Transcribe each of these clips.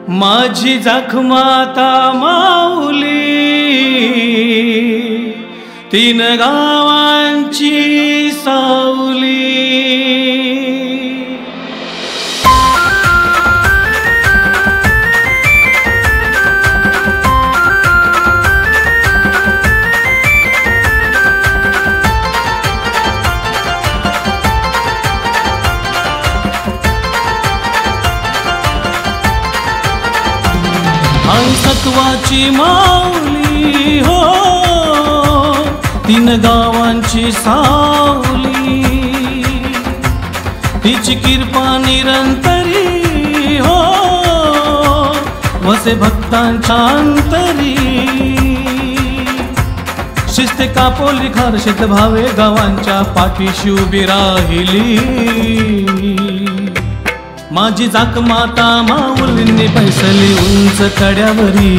माझी जखमाता माऊली, तीन गावांची सावली। आई सत्वाची माऊली हो, तीन गावांची सावली। तिची कृपा निरंतरी हो, वसे भक्तांच्या अंतरी। शिस्त कापोली खारशेत भावे गावांच्या पाठीशी उभी राहिली। माझी जाकमाता माऊलींनी बैसली उंच कड्यावरी।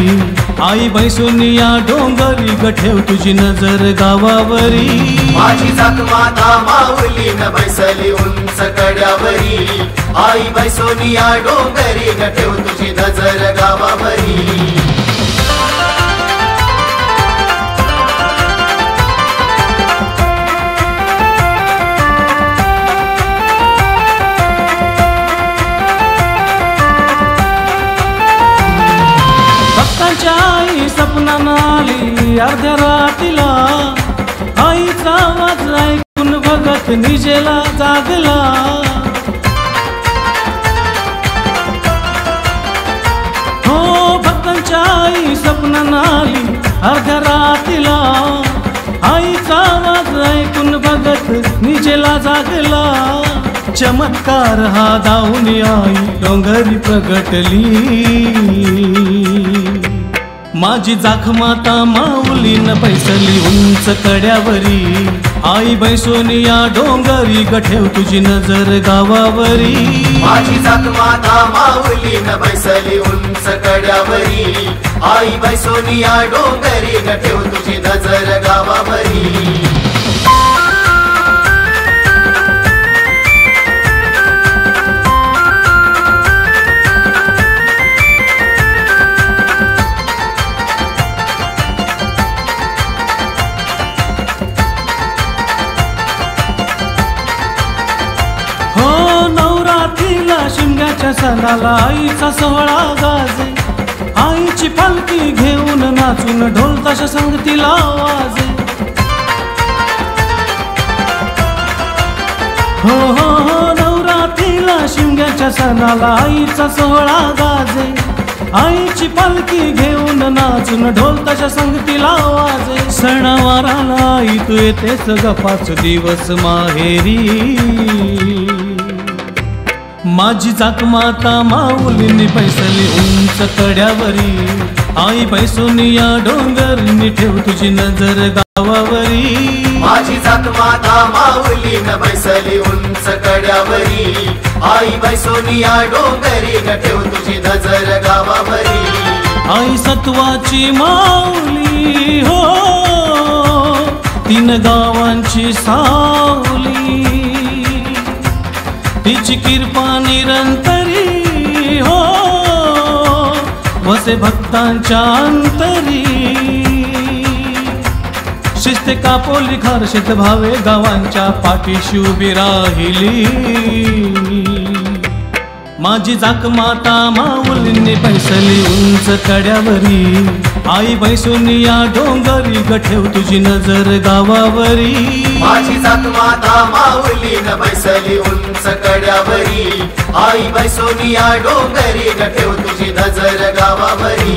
आई बैसूनी या डोंगरी गठेव तुझी नजर गावावरी। माझी जाकमाता माऊलीन बैसली उंच कड्यावरी। आई बैसूनी या डोंगरी गठेव तुझी नजर गावावरी। आई सपनानं आली अर्ध्या रातीला। आईचा आवाज ऐकून भगत निजेला जागला। हो भक्तांच्या आई सपनानं आली अर्ध्या रातीला। आईचा आवाज ऐकून भगत निजेला जागला। चमत्कार हा दाऊनी आई डोंगरी प्रगटली। माझी जाखमाता माऊलीन बैसली उंच कड्यावरी। आई बैसोनी या डोंगरी गठेव तुझी नजर गावावरी। माझी जाकमाता माऊलीन बैसली उंच कड्यावरी। आई बैसोनी या डोंगरी गठेव तुझी नजर गावावरी। शिमग्याच्या सणाला आईचा सोहळा गाजे। आईची पालखी घेऊन नाचून ढोल ताशा संगतीला वाजे। हो हो हो नवरात्रीला शिमग्याच्या सणाला आईचा सोहळा गाजे। आईची पालखी घेऊन नाचून ढोल ताशा संगतीला वाजे। सणावाराला आई तू येतेस ग 5 दिवस माहेरी। माझी जाकमाता माऊलींनी बैसली उंच कड्यावरी। आई बैसोनी या डोंगरी ठेव तुझी नजर गावावरी। माझी जाकमाता माऊलीन बैसली उंच कड्यावरी। आई बैसोनी या डोंगरी ठेव तुझी नजर गावावरी। आई सत्वाची माऊली हो, तीन गावांची सावली। तिची कृपा निरंतरी हो, वसे भक्तांच्या अंतरी। शिस्त कापोली खारशेत भावे गावांच्या पाठीशी उभी राहिली। माझी जाकमाता माऊलींनी बैसली उंच कड्यावरी। आई बैसूनी या डोंगरी गठेव तुझी नजर गावावरी। माझी जाकमाता माऊलीन बैसली उंच कड्यावरी। आई बैसोनी या डोंगरी गठेव तुझी नजर गावावरी।